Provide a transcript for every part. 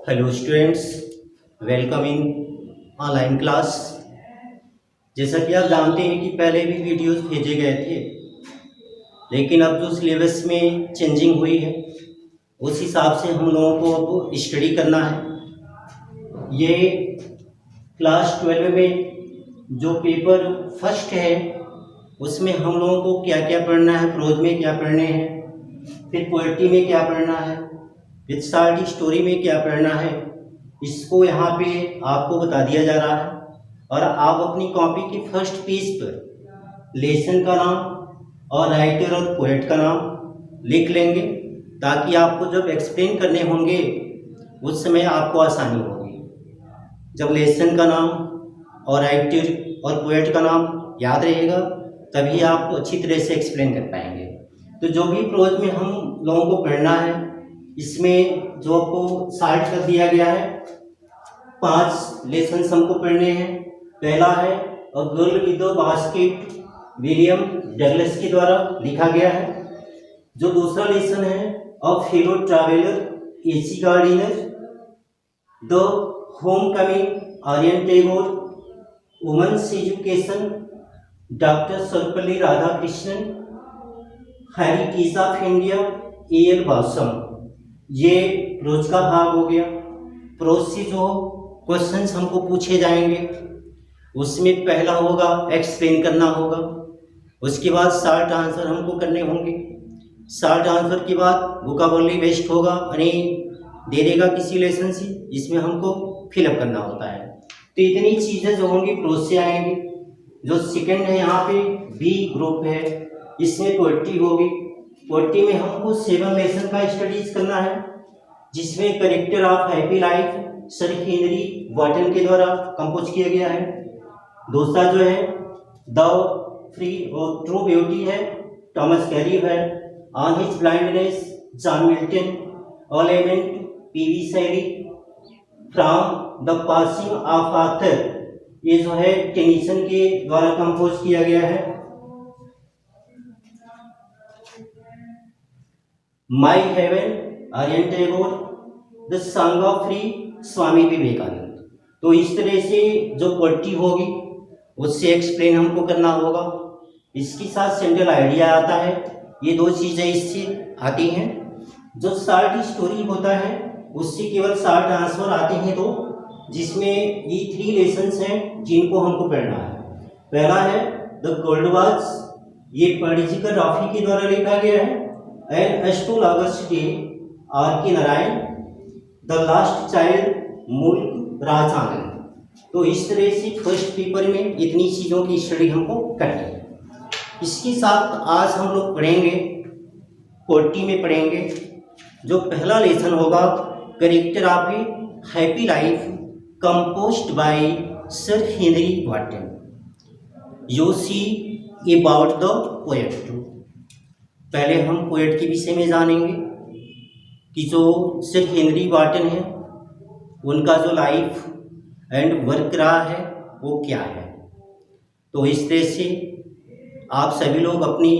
Hello students, welcome in online class. जैसा कि आप जानते हैं कि पहले भी वीडियोस भेजे गए थे, लेकिन अब जो सिलेबस में चेंजिंग हुई है उस हिसाब से हम लोगों को अब स्टडी करना है। ये क्लास 12 में जो पेपर फर्स्ट है उसमें हम लोगों को क्या क्या पढ़ना है, प्रोज में क्या पढ़ने हैं, फिर पोएट्री में क्या पढ़ना है, विद शॉर्ट स्टोरी में क्या पढ़ना है, इसको यहाँ पे आपको बता दिया जा रहा है। और आप अपनी कॉपी के फर्स्ट पेज पर लेसन का नाम और राइटर और पोएट का नाम लिख लेंगे, ताकि आपको जब एक्सप्लेन करने होंगे उस समय आपको आसानी होगी। जब लेसन का नाम और राइटर और पोएट का नाम याद रहेगा तभी आप अच्छी तरह से एक्सप्लेन कर पाएंगे। तो जो भी प्रोज में हम लोगों को पढ़ना है, इसमें जो आपको शार्ट कर दिया गया है, 5 लेसन हमको पढ़ने हैं। पहला है a girl with a basket, William Douglas के द्वारा लिखा गया है। जो दूसरा लेसन है a fellow traveller, AC Gardiner. The homecoming, R N Tagore. Women's education, doctor Sarvepalli Radhakrishnan. Heritage of India, A L. Basham. ये प्रोज का भाग हो गया। प्रोज से जो क्वेश्चंस हमको पूछे जाएंगे उसमें पहला होगा एक्सप्लेन करना होगा, उसके बाद शॉर्ट आंसर हमको करने होंगे। शॉर्ट आंसर के बाद वोकैबुलरी बेस्ड होगा, यानी दे देगा किसी लेसन से जिसमें हमको फिलअप करना होता है। तो इतनी चीज़ें जो होंगी प्रोज से आएंगी। जो सेकंड है यहाँ पे बी ग्रुप है, इसमें पोएट्री होगी। पोएट्री में हमको 7 लेसन का स्टडीज करना है, जिसमें character of happy life sir Henry Wotton के द्वारा कंपोज किया गया है। दूसरा जो है द फ्री और ट्रू ब्यूटी है, थॉमस कैरी है। On his blindness, John Milton. A lament, P V. Shelley. From the passing of Arthur, ये जो है टेनिसन के द्वारा कंपोज किया गया है। My heaven, R N Tagore. The song of free, Swami Vivekananda. तो इस तरह से जो पोएट्री होगी उससे एक्सप्लेन हमको करना होगा। इसके साथ सेंट्रल आइडिया आता है, ये 2 चीज़ें इससे आती हैं। जो शॉर्ट स्टोरी होता है उससे केवल शॉर्ट आंसर आते हैं 2, जिसमें ये 3 लेसन्स हैं जिनको हमको पढ़ना है। पहला है द गोल्ड वॉच, ये पॉलिटिकल रॉफी के द्वारा लिखा गया है। An astrologer's day, R K. Narayan. The last child, Mulk Raj आनंद। तो इस तरह से फर्स्ट पेपर में इतनी चीज़ों की स्टडी हमको करनी है। इसके साथ आज हम लोग पढ़ेंगे पोएट्री में पढ़ेंगे। जो पहला लेसन होगा character of a happy life, composed by sir Henry Wotton. You see about the poet. पहले हम पोएट के विषय में जानेंगे कि जो सर हेनरी वॉटन है उनका जो लाइफ एंड वर्क रहा है वो क्या है। तो इस तरह से आप सभी लोग अपनी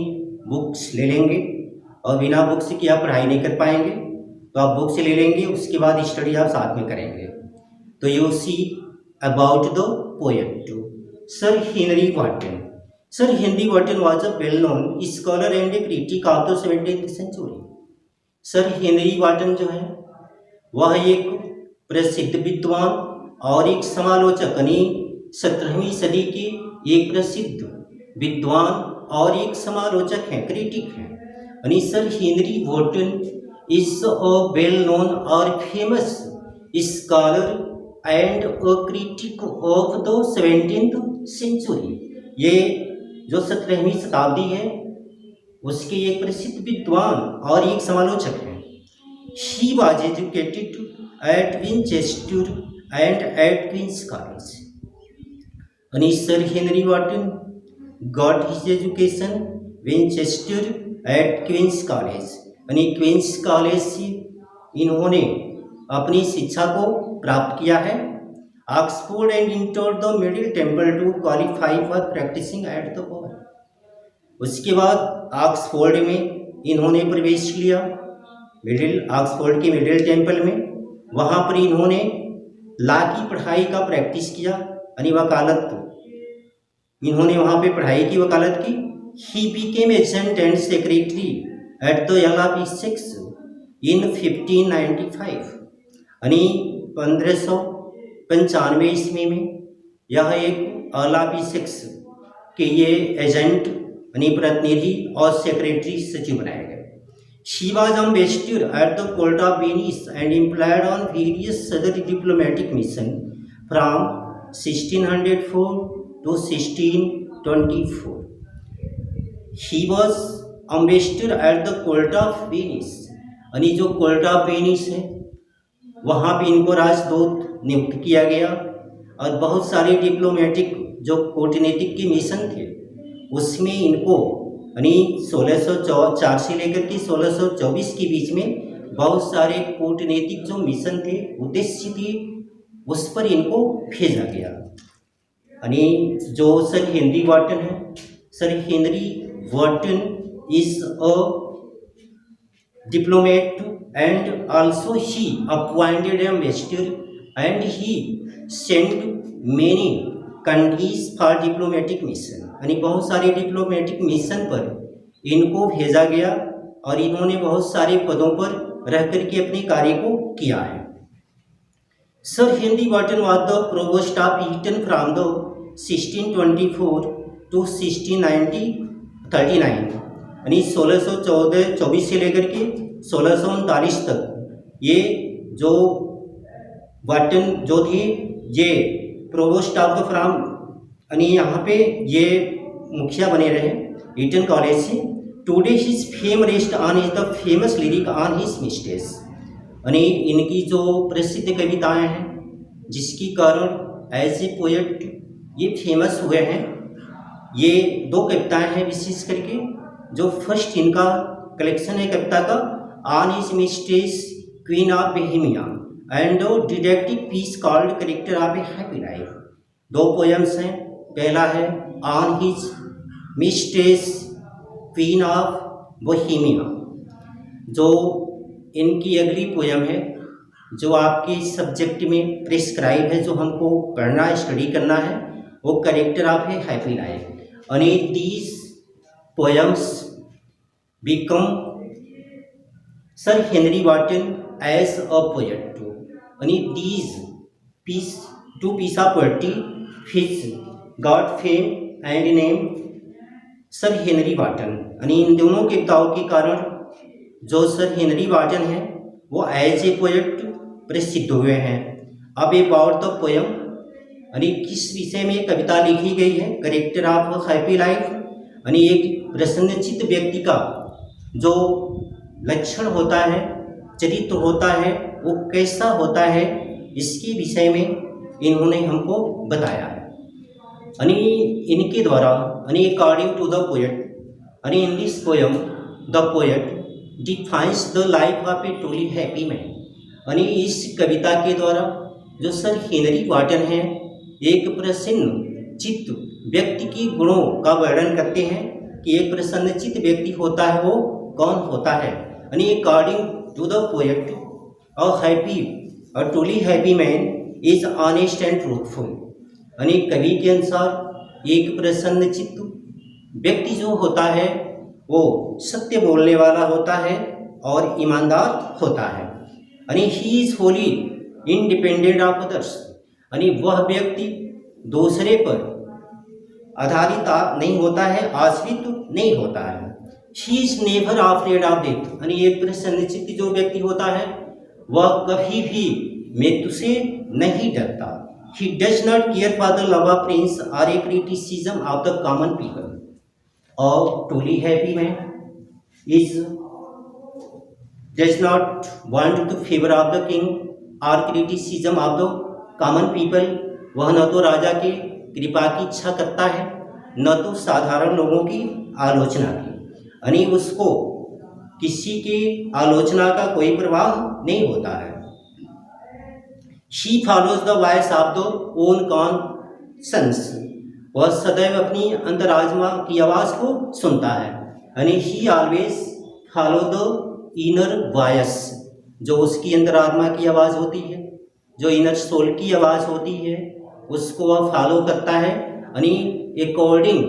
बुक्स ले लेंगे, और बिना बुक्स की आप पढ़ाई नहीं कर पाएंगे, तो आप बुक्स ले लेंगे, उसके बाद स्टडी आप साथ में करेंगे। तो you see about the poet sir Henry Wotton. Sir Henry Wotton was a well known scholar and a critic of the 17th century. Sir Henry Wotton जो है वह एक प्रसिद्ध विद्वान और एक समालोचक, यानी 17वीं सदी के एक प्रसिद्ध विद्वान और एक समालोचक हैं, क्रिटिक हैं। यानी sir Henry Wotton is a well known और famous scholar and a critic of the 17th century. ये जो 17वीं शताब्दी है उसके एक प्रसिद्ध विद्वान और एक समालोचक हैं। He was educated at Winchester and at Queen's college. यानी sir Henry Wotton got his education Winchester at Queen's college, यानी क्वींस कॉलेज से इन्होंने अपनी शिक्षा को प्राप्त किया है। Oxford and entered the middle temple to qualify for practising at the bar. उसके बाद ऑक्सफोर्ड में इन्होंने प्रवेश लिया, ऑक्सफोर्ड के मिडिल टेम्पल में, वहाँ पर इन्होंने लॉ की पढ़ाई का प्रैक्टिस किया यानी वकालत इन्होंने वहाँ पे पढ़ाई की, वकालत की। He became agent and secretary at the LRP6 इन 1595 यानी 1595 ईस्वी में यह एक LRP6 के ये एजेंट यानी प्रतिनिधि और सेक्रेटरी सचिव बनाया गया। She was ambassador at the court of Venice and employed on various other diplomatic missions from 1604 to 1624. He was ambassador at the court of Venice यानी जो कोर्ट ऑफ वेनिस है वहाँ पे इनको राजदूत नियुक्त किया गया और बहुत सारे डिप्लोमेटिक जो कूटनीतिक के मिशन थे उसमें इनको यानी 1604 से लेकर के 1624 के बीच में बहुत सारे कूटनीतिक जो मिशन थे, उद्देश्य थे, उस पर इनको भेजा गया। यानी जो सर हेनरी वॉटन है, sir Henry Wotton is a diplomat and also he appointed ambassador and he sent many countries for diplomatic mission यानी बहुत सारे डिप्लोमेटिक मिशन पर इनको भेजा गया और इन्होंने बहुत सारे पदों पर रह करके अपने कार्य को किया है। Sir Henry Wotton was the provost of Eton from the 1624 to 1639 यानी 1624 से लेकर के 1639 तक ये जो वॉटन जो थे ये प्रोवोस्ट ऑफ द फ्रॉम यानी यहाँ पे ये मुखिया बने रहे ईटन कॉलेज से। Today his fame rest on his the famous lyric on his mistakes यानी इनकी जो प्रसिद्ध कविताएं हैं जिसकी कारण एज ए पोएट ये फेमस हुए हैं। ये दो कविताएं हैं विशेष करके, जो फर्स्ट इनका कलेक्शन है कविता का on his mistakes queen of Bohemia and detective piece called character of a happy life. दो पोएम्स हैं, पहला है on his mistress queen of Bohemia. जो इनकी अगली पोएम है जो आपके सब्जेक्ट में प्रिस्क्राइब है, जो हमको पढ़ना है, स्टडी करना है, वो character of a happy life. यानी these poems become sir Henry Wotton as a poet यानी these two piece of poetry which got fame and name sir Henry Wotton यानी इन दोनों कविताओं के कारण जो सर हेनरी वॉटन है वो एज ए पोएट प्रसिद्ध हुए हैं। अब एक अबाउट द पोएम यानी किस विषय में कविता लिखी गई है, कैरेक्टर ऑफ हैप्पी लाइफ यानी एक प्रसन्नचित्त व्यक्ति का जो लक्षण होता है, चरित्र होता है, वो कैसा होता है, इसके विषय में इन्होंने हमको बताया है। यानी इनके द्वारा यानी अकॉर्डिंग टू द पोएट यानी in this poem the poet defines the life of A truly happy man यानी इस कविता के द्वारा जो सर हेनरी वॉटन हैं एक प्रसन्न चित्त व्यक्ति की गुणों का वर्णन करते हैं कि एक प्रसन्नचित्त व्यक्ति होता है वो कौन होता है। यानी according to the poet a truly happy man is honest and truthful यानी कवि के अनुसार एक प्रसन्न चित्त व्यक्ति जो होता है वो सत्य बोलने वाला होता है और ईमानदार होता है। यानी he is Holi independent of others यानी वह व्यक्ति दूसरे पर आधारित नहीं होता है, आश्रित नहीं होता है। He is never afraid of death यानी एक प्रसन्न चित्त जो व्यक्ति होता है वह कभी भी मृत्यु से नहीं डरता। He does not care for the love of prince or a criticism of the common people. A truly happy man does not want to favor of the king or criticism of the common people. वह न तो राजा की कृपा की इच्छा करता है न तो साधारण लोगों की आलोचना की, यानी उसको किसी की आलोचना का कोई प्रभाव नहीं होता है। She follows the voice of the own conscience वह सदैव अपनी अंतरात्मा की आवाज़ को सुनता है। यानी he always follow the inner voice जो उसकी अंतरात्मा की आवाज़ होती है, जो इनर सोल की आवाज़ होती है, उसको वह फॉलो करता है। यानी according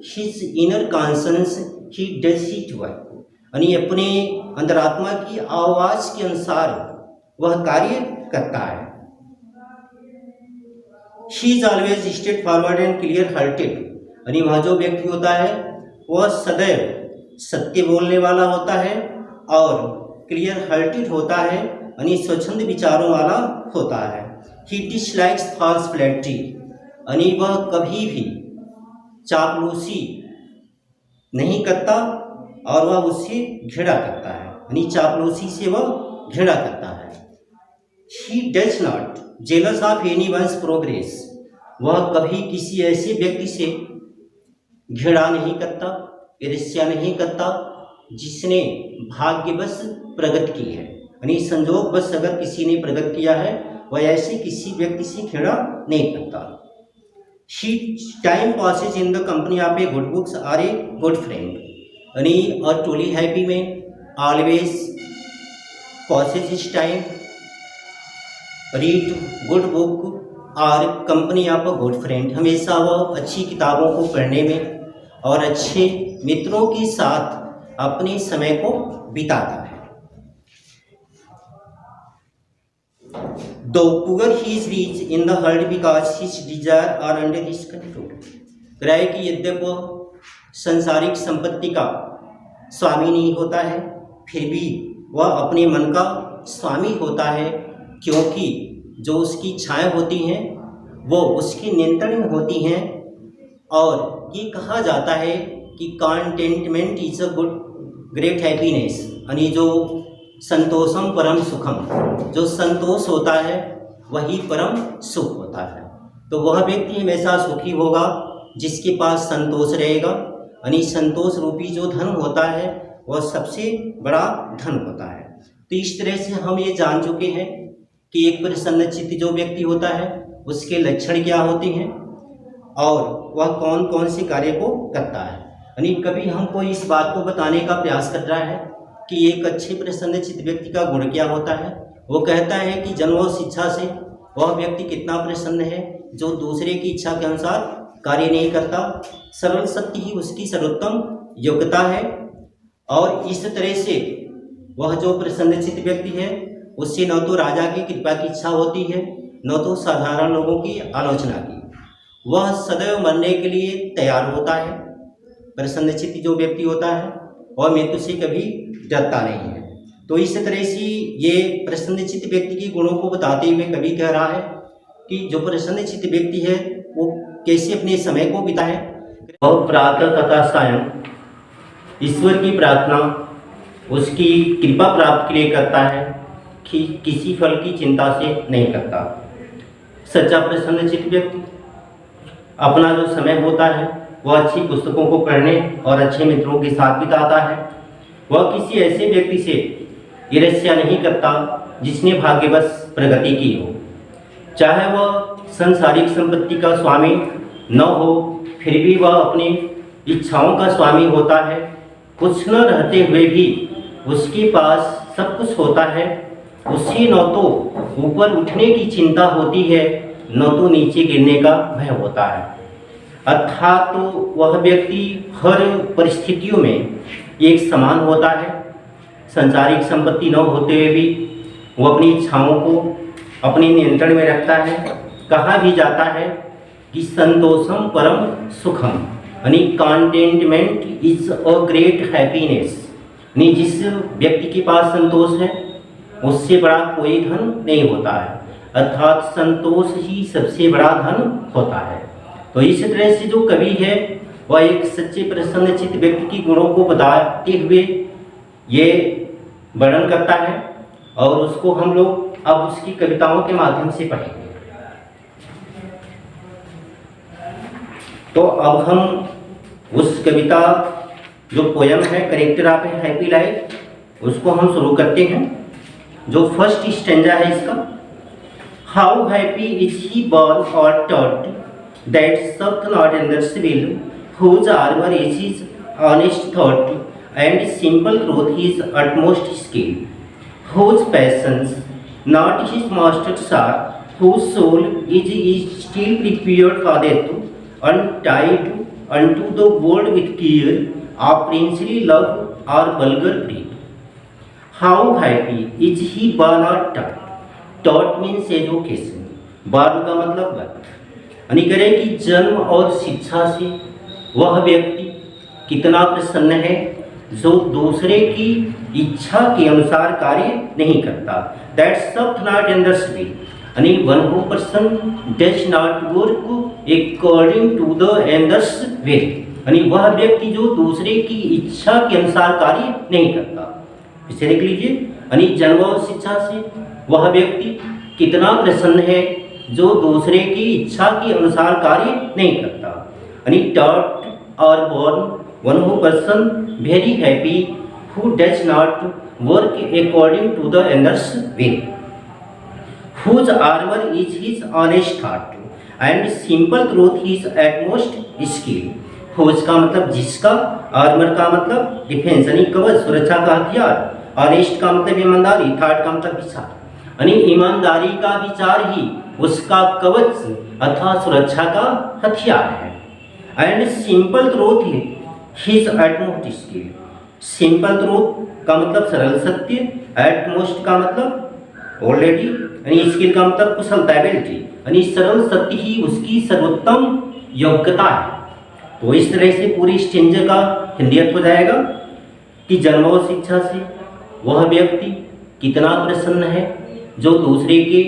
his inner conscience he does his work, यानी अपने अंतरात्मा की आवाज़ के अनुसार वह कार्य करता है। He is always straight forward and clear hearted, यानी वह जो व्यक्ति होता है वह सदैव सत्य बोलने वाला होता है और क्लियर हार्टेड होता है, यानी स्वच्छंद विचारों वाला होता है। ही डिसलाइक्स फॉल्स फ्लैटरी, यानी वह कभी भी चापलूसी नहीं करता और वह उससे घृणा करता है, यानी चापलूसी से वह घृणा करता है। He does not jealous of any one's progress, वह कभी किसी ऐसे व्यक्ति से घृणा नहीं करता, ईर्ष्या नहीं करता जिसने भाग्यवश प्रगति की है, यानी संजोगवश अगर किसी ने प्रगति किया है वह ऐसे किसी व्यक्ति से घृणा नहीं करता। He time passes in the company of a good books are a good friend, यानी a truly happy man always passes his time read good book और company of a good friend, हमेशा वह अच्छी किताबों को पढ़ने में और अच्छे मित्रों के साथ अपने समय को बिताता है। Though poor he is rich in the heart because his desire are under his control, ग्रह की यद्यपि संसारिक संपत्ति का स्वामी नहीं होता है, फिर भी वह अपने मन का स्वामी होता है, क्योंकि जो उसकी इच्छाएं होती हैं वो उसके नियंत्रण में होती हैं। और ये कहा जाता है कि contentment is a good great happiness, यानी जो संतोषम परम सुखम, जो संतोष होता है वही परम सुख होता है। तो वह व्यक्ति हमेशा सुखी होगा जिसके पास संतोष रहेगा, यानी संतोष रूपी जो धन होता है वह सबसे बड़ा धन होता है। तो इस तरह से हम ये जान चुके हैं कि एक प्रसन्नचित्त जो व्यक्ति होता है उसके लक्षण क्या होते हैं और वह कौन कौन से कार्य को करता है। यानी कभी हमको इस बात को बताने का प्रयास कर रहा है कि एक अच्छे प्रसन्नचित्त व्यक्ति का गुण क्या होता है। वो कहता है कि जन्म और शिक्षा से वह व्यक्ति कितना प्रसन्न है जो दूसरे की इच्छा के अनुसार कार्य नहीं करता, सरल सत्य ही उसकी सर्वोत्तम योग्यता है। और इस तरह से वह जो प्रसन्नचित्त व्यक्ति है उससे न तो राजा की कृपा की इच्छा होती है न तो साधारण लोगों की आलोचना की, वह सदैव मरने के लिए तैयार होता है। प्रसन्नचित्त जो व्यक्ति होता है वह मृत्यु से कभी डरता नहीं है। तो इस तरह से ये प्रसन्नचित्त व्यक्ति के गुणों को बताते हुए कवि कह रहा है कि जो प्रसन्नचित्त व्यक्ति है वो कैसे अपने समय को बिताए। वह प्रातः तथा सायं ईश्वर की प्रार्थना उसकी कृपा प्राप्त के लिए करता है, कि किसी फल की चिंता से नहीं करता। सच्चा प्रसन्नचित्त व्यक्ति अपना जो समय होता है वह अच्छी पुस्तकों को पढ़ने और अच्छे मित्रों के साथ बिताता है। वह किसी ऐसे व्यक्ति से ईर्ष्या नहीं करता जिसने भाग्यवश प्रगति की हो, चाहे वह संसारिक संपत्ति का स्वामी न हो फिर भी वह अपनी इच्छाओं का स्वामी होता है। कुछ न रहते हुए भी उसके पास सब कुछ होता है, उसे न तो ऊपर उठने की चिंता होती है न तो नीचे गिरने का भय होता है। अर्थात तो वह व्यक्ति हर परिस्थितियों में एक समान होता है। संसारिक संपत्ति न होते हुए भी वो अपनी इच्छाओं को अपने नियंत्रण में रखता है। कहा भी जाता है कि संतोषम परम सुखम, यानी contentment is a great happiness, यानी जिस व्यक्ति के पास संतोष है उससे बड़ा कोई धन नहीं होता है, अर्थात संतोष ही सबसे बड़ा धन होता है। तो इस तरह से जो कवि है वह एक सच्चे प्रसन्नचित्त व्यक्ति की गुणों को बताते हुए ये वर्णन करता है और उसको हम लोग अब उसकी कविताओं के माध्यम से पढ़ेंगे। तो अब हम उस कविता जो पोयम है character of a happy life उसको हम शुरू करते हैं। जो फर्स्ट स्टेंजा है इसका, how happy is he born और taught that serveth not another's will whose armor is his honest thought and simple truth his utmost skill. whose passions, not his masters are, whose soul is still prepared for death, untied unto the world with care of princely love or vulgar greed. How happy is he born or taught? Taught means education. born का मतलब birth, यानी करें कि जन्म और शिक्षा से वह व्यक्ति कितना प्रसन्न है जो दूसरे की इच्छा के अनुसार कार्य नहीं करता. दैट्स सब नॉट अंडरस्टूड, यानी one who person does not work according to the Anders way, यानी वह व्यक्ति जो दूसरे की इच्छा के अनुसार कार्य नहीं करता. इसे लिख लीजिए, यानी जन्म और शिक्षा से वह व्यक्ति कितना प्रसन्न है जो दूसरे की इच्छा के अनुसार कार्य नहीं करता. यानी taught or born one who person very happy who does not work according to the Anders way, whose armour is his honest thought and simple truth his utmost skill. Whose का मतलब जिसका, आर्मर का मतलब defence यानी कवच, सुरक्षा का हथियार, ऑनेस्ट का मतलब ईमानदारी, थॉट का मतलब विचार, यानी ईमानदारी का विचार ही उसका कवच अथवा सुरक्षा का हथियार है. And simple truth his utmost skill. Simple truth का मतलब सरल सत्य, एटमोस्ट का मतलब ऑलरेडी, यानी स्किल का मतलब कुशलता, एबिलिटी, यानी सरल सत्य ही उसकी सर्वोत्तम योग्यता है. तो इस तरह से पूरी स्टेंजा का हिंदी अर्थ हो जाएगा कि जन्म और शिक्षा से वह व्यक्ति कितना प्रसन्न है जो दूसरे के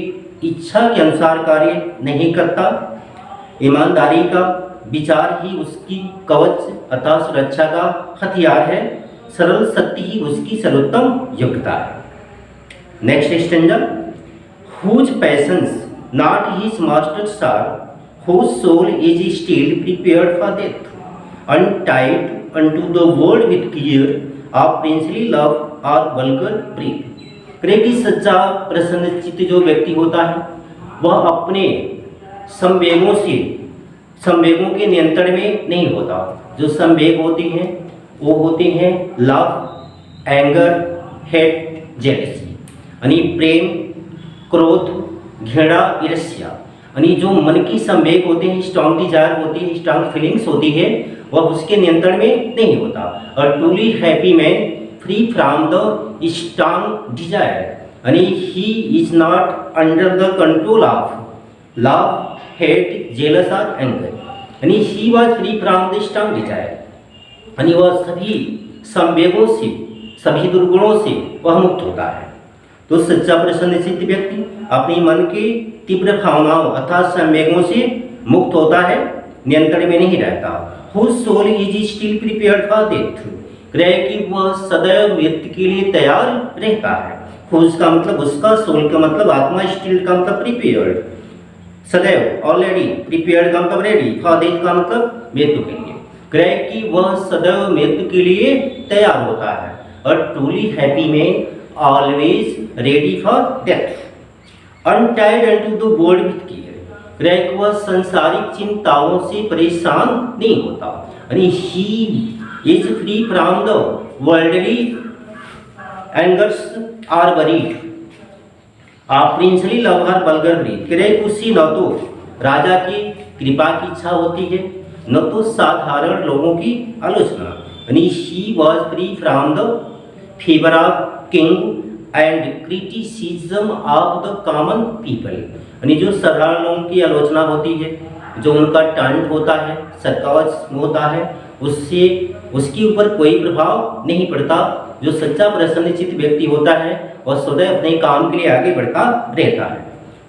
इच्छा के अनुसार कार्य नहीं करता. ईमानदारी का विचार ही उसकी कवच अथवा सुरक्षा का हथियार है. सरल सत्य ही उसकी सर्वोत्तम योग्यता है. Next stanza, whose passions not his masters are, whose soul is still prepared for death, untied unto the world with care of princely love or vulgar greed. करे कि सच्चा प्रसन्न चित्त जो व्यक्ति होता है वह अपने संवेगों संवेगों के नियंत्रण में नहीं होता. जो संवेग होते हैं वो होते हैं लव, एंगर, हेट, जेलसी, यानी प्रेम, क्रोध, घृणा, ईर्ष्या, यानी जो मन की संवेग होते हैं, स्ट्रॉन्ग डिजायर होती है, स्ट्रॉन्ग फीलिंग्स होती है, वह उसके नियंत्रण में नहीं होता. और truly happy man free from the strong desire, यानी he is not under the control of love, hate, jealous और एंगर, यानी he was free from the strong desire, यानी वह सभी संवेगों से, सभी दुर्गुणों से वह मुक्त होता है. तो सच्चा प्रसन्न चित्त व्यक्ति अपने मन के तीव्र भावनाओं अर्थात संवेगों से मुक्त होता है, नियंत्रण में नहीं रहता. Whose soul is still prepared for death, क्रय कि वह सदैव मृत्यु के लिए तैयार रहता है. हुज का मतलब उसका, सोल का मतलब आत्मा, स्टिल का मतलब प्रिपेयर्ड, सदैव, ऑलरेडी, प्रिपेयर्ड का मतलब रेडी, फॉर डेथ का मतलब मृत्यु के लिए. क्रय कि वह सदैव मृत्यु के लिए तैयार होता है. और ट्रूली हैप्पी में always ready for death. Untied unto the world with care, क्रय कि वह संसारिक चिंताओं से परेशान नहीं होता, यानी he is free from the worldly angers are worried of princely love or vulgar greed. क्रय उसी न तो राजा की कृपा की इच्छा होती है न तो साधारण लोगों की आलोचना, यानी he was free from the favour of king and criticism of the common people, यानी जो साधारण लोगों की आलोचना होती है, जो उनका टांट होता है, सरकस होता है, उससे उसके ऊपर कोई प्रभाव नहीं पड़ता. जो सच्चा प्रसन्नचित्त व्यक्ति होता है वह सदैव अपने काम के लिए आगे बढ़ता रहता है.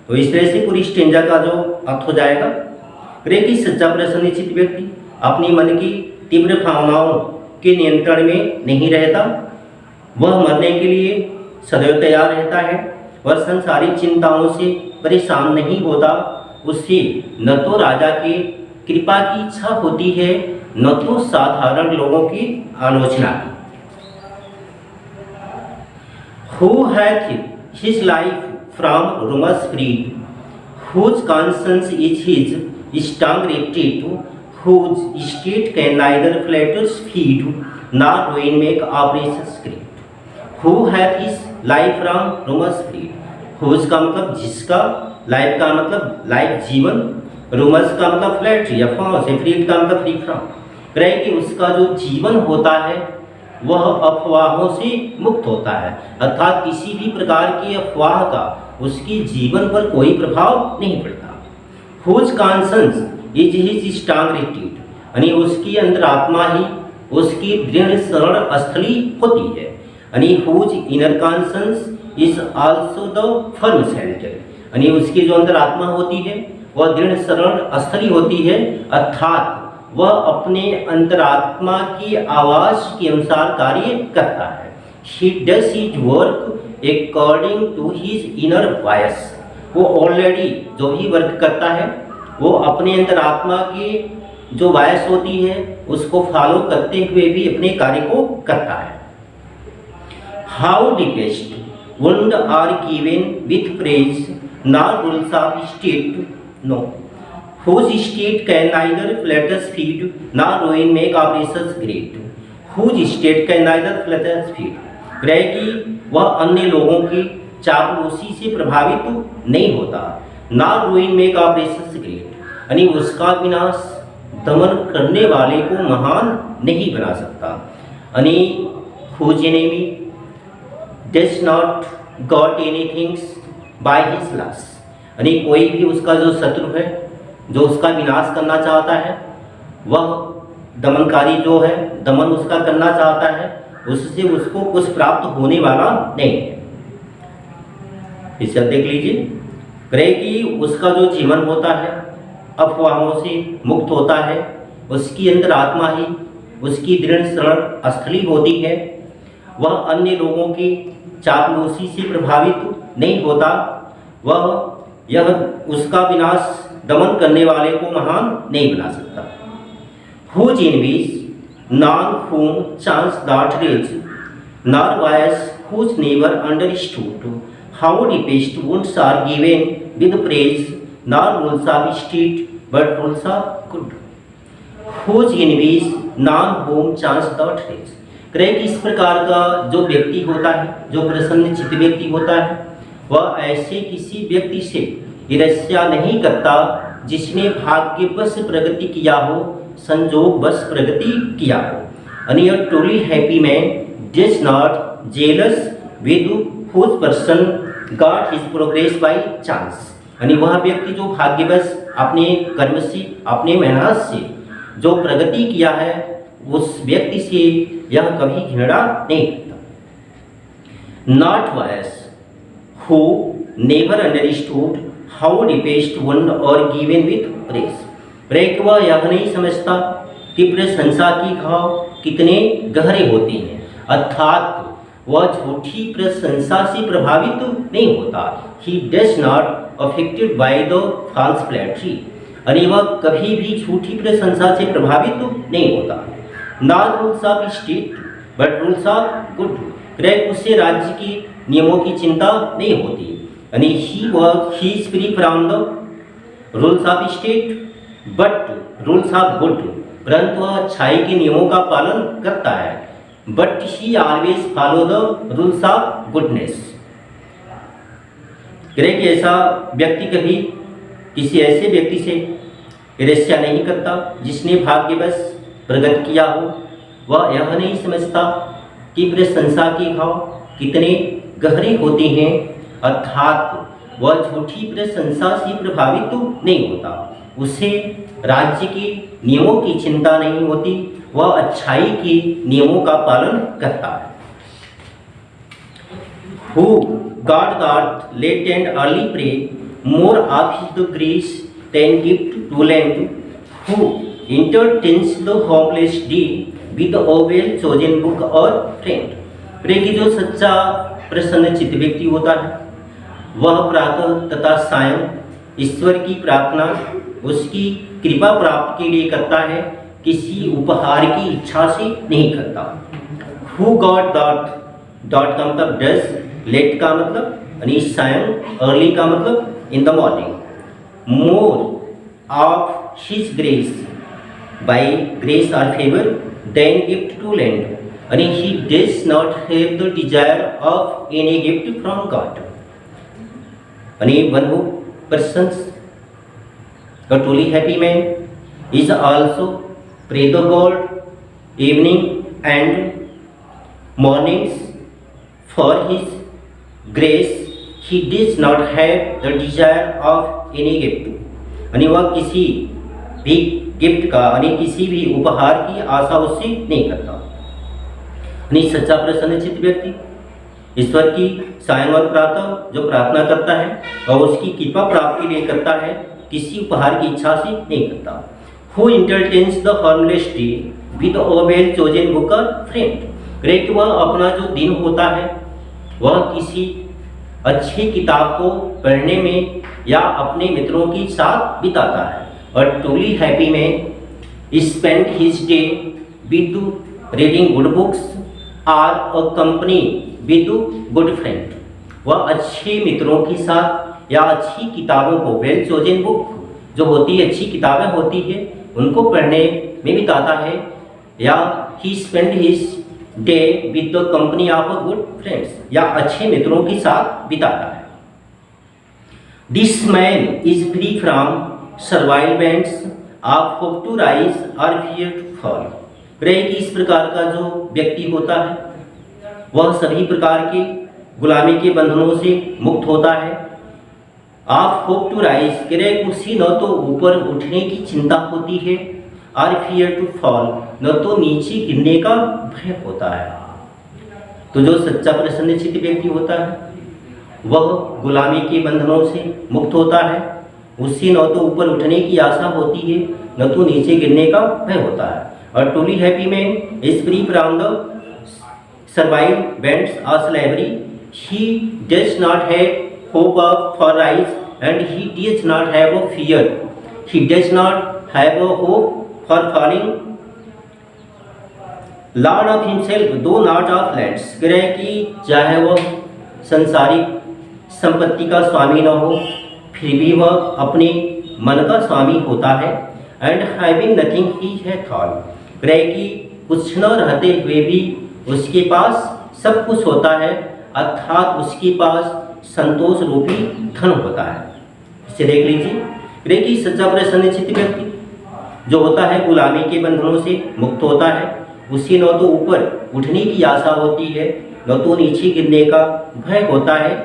तो इस तरह से पूरी स्टेंजा का जो अर्थ हो जाएगा, कि सच्चा प्रसन्नचित्त व्यक्ति अपनी मन की तीव्र भावनाओं के नियंत्रण में नहीं रहता, वह मरने के लिए सदैव तैयार रहता है, वह संसारिक चिंताओं से परेशान नहीं होता, उससे न तो राजा की कृपा की इच्छा होती है न तो साधारण लोगों की आलोचना की. Who hath his life from rumors freed, whose conscience is his strong retreat, whose state can neither flatters feed nor ruin make operations great. Who hath his life from rumours free. Whose का मतलब जिसका, life का मतलब life जीवन, rumours का मतलब flattery अफवाहों से, फ्रीड का मतलब फ्री फ्रॉम। कहे कि उसका जो जीवन होता है वह अफवाहों से मुक्त होता है, अर्थात किसी भी प्रकार की अफवाह का उसके जीवन पर कोई प्रभाव नहीं पड़ता। Whose conscience is his strong retreat, यानी उसकी अंतरात्मा ही उसकी दृढ़ शरण स्थली होती है। यानी whose inner conscience is also the firm shelter, यानी उसकी जो अंतरात्मा होती है वह दृढ़ शरण स्थली होती है, अर्थात वह अपने अंतरात्मा की आवाज के अनुसार कार्य करता है। He does his work according to his inner voice, वो ऑलरेडी जो भी वर्क करता है वो अपने अंतरात्मा की जो वॉइस होती है उसको फॉलो करते हुए भी अपने कार्य को करता है। How deepest wound are given with praise, nor rules of state, no. Whose state can neither flatters feed, nor ruin make operations great. Whose state can neither flatters feed, कहे कि वह अन्य लोगों की चापलूसी से प्रभावित नहीं होता, ना ruin make operations great, यानी उसका विनाश दमन करने वाले को महान नहीं बना सकता। यानी whose enemy does not got anything by his loss, यानी कोई भी उसका जो शत्रु है जो उसका विनाश करना चाहता है, वह दमनकारी जो है दमन उसका करना चाहता है, उससे उसको कुछ प्राप्त होने वाला नहीं है। इसे देख लीजिए, कहे कि उसका जो जीवन होता है अफवाहों से मुक्त होता है, उसकी अंतरात्मा ही उसकी दृढ़ शरण स्थली होती है, वह अन्य लोगों की चापलूसी से प्रभावित नहीं होता, वह यह उसका विनाश दमन करने वाले को महान नहीं बना सकता। Whose enemies none whom chance that raise, nor wise whose never understood, how deepest wounds are given with praise, nor rules of state but rules of good. Whose enemies none whom chance that raise, कहे कि इस प्रकार का जो व्यक्ति होता है, जो प्रसन्न चित्त व्यक्ति होता है, वह ऐसे किसी व्यक्ति से ईर्ष्या नहीं करता जिसने भाग्यवश प्रगति किया हो, संजोगवश प्रगति किया हो। यानी a truly happy man does not jealous with whose person got his progress by chance, यानी वह व्यक्ति जो भाग्यवश अपने कर्म से, अपने मेहनत से जो प्रगति किया है, उस व्यक्ति से यह कभी घृणा नहीं करता। Not vice who never understood how deepest one are given with praise, ब्रेक वह यह नहीं समझता कि प्रशंसा की घाव कितने गहरे होते हैं, अर्थात वह झूठी प्रशंसा से प्रभावित नहीं होता। He does not affected by the false flattery, यानी वह कभी भी झूठी प्रशंसा से प्रभावित नहीं होता। Not rules of state but rules of good, ब्रेक उससे राज्य के नियमों की चिंता नहीं होती, यानी he is free from the rules of state but rules of good, परंतु वह अच्छाई के नियमों का पालन करता है, but he always follow the rules of goodness. कहे कि ऐसा व्यक्ति कभी किसी ऐसे व्यक्ति से ईर्ष्या नहीं करता जिसने भाग्यवश प्रगति किया हो, वह यह नहीं समझता कि प्रशंसा के घाव कितने गहरे होते हैं, अर्थात वह झूठी प्रशंसा से प्रभावित नहीं होता, उसे राज्य के नियमों की चिंता नहीं होती, वह अच्छाई के नियमों का पालन करता है। Who God that late and early pray, more of his grace than gift to lend, who entertains the hopeless deed with a well chosen book or friend। प्रे की जो सच्चा प्रसन्न चित्त व्यक्ति होता है, वह प्रातः तथा सायं ईश्वर की प्रार्थना उसकी कृपा प्राप्त के लिए करता है, किसी उपहार की इच्छा से नहीं करता। Who got that का मतलब डज, लेट का मतलब यानी सायं, अर्ली का मतलब in the morning, more of his grace by grace और favour than gift to lend, and he does not have the desire of any gift from God. And one who persons a truly happy man is also pray the God evening and mornings for his grace. He does not have the desire of any gift. यानी वह किसी भी gift का यानी किसी भी उपहार की आशा उससे नहीं करता। यानी सच्चा प्रसन्नचित्त व्यक्ति ईश्वर की सायं प्रातः जो प्रार्थना करता है और उसकी कृपा प्राप्ति के लिए करता है, किसी उपहार की इच्छा से नहीं करता। Who entertains the harmless day with a well chosen book or friend. कहे कि वह अपना जो दिन होता है वह किसी अच्छी किताब को पढ़ने में या अपने मित्रों के साथ बिताता है। और truly happy man spend his day with reading good books or accompany with good friend. वह अच्छे मित्रों के साथ या अच्छी किताबों को वेल चोजन बुक जो होती है, अच्छी किताबें होती है, उनको पढ़ने में बिताता है, या he spend his day with the company of good friends, या अच्छे मित्रों के साथ बिताता है। This man is free from servile bands of hope to rise or fear to fall. कहे कि इस प्रकार का जो व्यक्ति होता है वह सभी प्रकार के गुलामी के बंधनों से मुक्त होता है। आप होप टू राइज कह उसी न तो ऊपर उठने की चिंता होती है और फियर टू फॉल न तो नीचे गिरने का भय होता है। तो जो सच्चा प्रसन्नचित्त व्यक्ति होता है वह गुलामी के बंधनों से मुक्त होता है, उससे न तो ऊपर उठने की आशा होती है न तो नीचे गिरने का भय होता है। और truly happy man is free from the survive bands of slavery. He does not have hope of for rise and he does not have a fear. He does not have a hope for falling. Lord of himself though not of lands. कह रहे कि चाहे वह संसारिक संपत्ति का स्वामी न हो फिर भी वह अपने मन का स्वामी होता है। And having nothing he hath all. कह रहे कि कुछ न रहते हुए भी उसके पास सब कुछ होता है, अर्थात उसके पास संतोष रूपी धन होता है। इसे देख लीजिए कि सच्चा प्रसन्नचित्त व्यक्ति जो होता है गुलामी के बंधनों से मुक्त होता है, उसी न तो ऊपर उठने की आशा होती है न तो नीचे गिरने का भय होता है।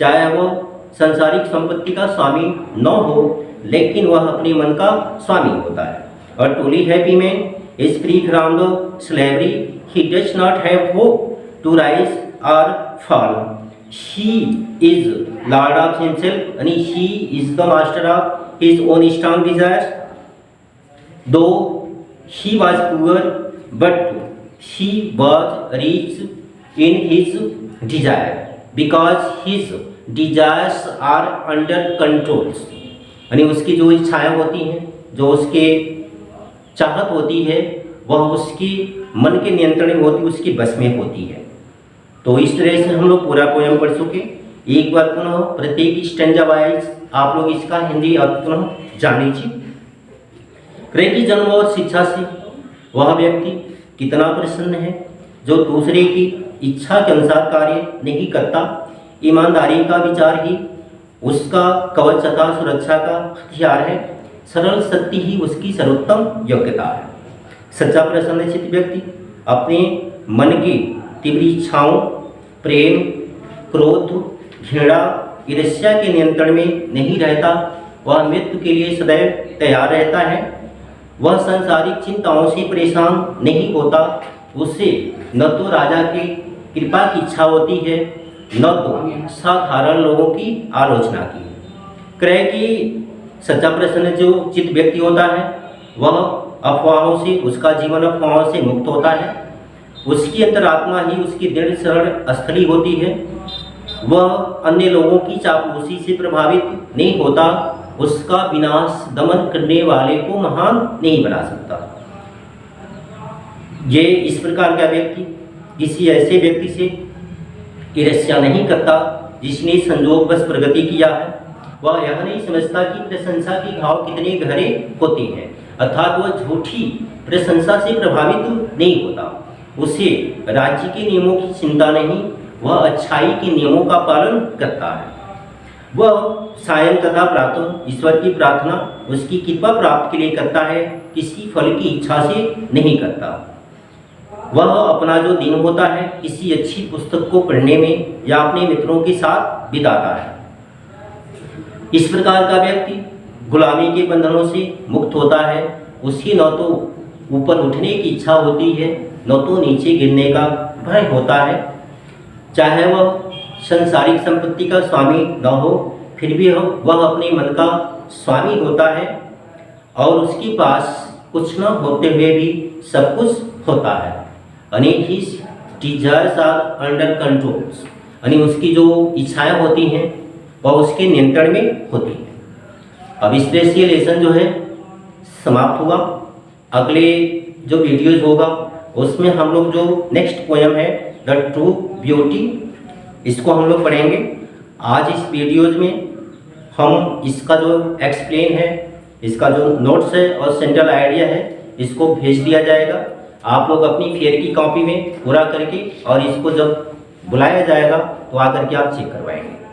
चाहे वह संसारिक संपत्ति का स्वामी न हो लेकिन वह अपने मन का स्वामी होता है। और truly happy man is free from the slavery. He does not have hope to rise or fall. He is Lord of himself and he is the master of his own strong desires. Though he was poor, but he was rich in his desire because his desires are under control. यानी उसकी जो इच्छाएं होती हैं, जो उसके चाहत होती है, वह उसकी मन के नियंत्रण में होती, उसकी बस में होती है। तो इस तरह से हम लोग पूरा पोयम पढ़ चुके। एक बार पुनः प्रत्येक स्टैंजा वाइज आप लोग इसका हिंदी अर्थ पुनः जान लीजिए। कहे कि जन्म और शिक्षा से वह व्यक्ति कितना प्रसन्न है जो दूसरे की इच्छा के अनुसार कार्य नहीं करता। ईमानदारी का विचार ही उसका कवच तथा सुरक्षा का हथियार है। सरल सत्य ही उसकी सर्वोत्तम योग्यता है। सच्चा प्रसन्नचित्त व्यक्ति अपने मन की तीव्र इच्छाओं, प्रेम, क्रोध, घृणा, ईर्ष्या के नियंत्रण में नहीं रहता। वह मृत्यु के लिए सदैव तैयार रहता है। वह सांसारिक चिंताओं से परेशान नहीं होता। उसे न तो राजा की कृपा की इच्छा होती है न तो साधारण लोगों की आलोचना की। कहे कि सच्चा प्रसन्न जो चित्त व्यक्ति होता है वह अफवाहों से, उसका जीवन अफवाहों से मुक्त होता है। उसकी अंतरात्मा ही उसकी दृढ़ शरण स्थली होती है। वह अन्य लोगों की चापलूसी से प्रभावित नहीं होता। उसका विनाश दमन करने वाले को महान नहीं बना सकता। ये इस प्रकार का व्यक्ति किसी ऐसे व्यक्ति से ईर्ष्या नहीं करता जिसने संजोग बस प्रगति किया है। वह यह नहीं समझता कि प्रशंसा के भाव कितने गहरे होते हैं, अर्थात वह झूठी प्रशंसा से प्रभावित नहीं होता। उसे राज्य के नियमों की चिंता नहीं, वह अच्छाई के नियमों का पालन करता है। वह सायं तथा प्रातः ईश्वर की प्रार्थना उसकी कृपा प्राप्त के लिए करता है, किसी फल की इच्छा से नहीं करता। वह अपना जो दिन होता है किसी अच्छी पुस्तक को पढ़ने में या अपने मित्रों के साथ बिताता है। इस प्रकार का व्यक्ति गुलामी के बंधनों से मुक्त होता है। उसकी न तो ऊपर उठने की इच्छा होती है, न तो नीचे गिरने का भय होता है। चाहे वह संसारिक संपत्ति का स्वामी न हो, फिर भी वह अपने मन का स्वामी होता है और उसके पास कुछ न होते हुए भी सब कुछ होता है। यानी his desires are under control, यानी उसकी जो इच्छाएं होती हैं वह उसके नियंत्रण में होती हैं। अब इस तरह से लेसन जो है समाप्त हुआ। अगले जो वीडियोज होगा उसमें हम लोग जो नेक्स्ट पोएम है द ट्रू ब्यूटी, इसको हम लोग पढ़ेंगे। आज इस वीडियोज में हम इसका जो एक्सप्लेन है, इसका जो नोट्स है और सेंट्रल आइडिया है, इसको भेज दिया जाएगा। आप लोग अपनी फेयर की कॉपी में पूरा करके और इसको जब बुलाया जाएगा तो आकर के आप चेक करवाएंगे।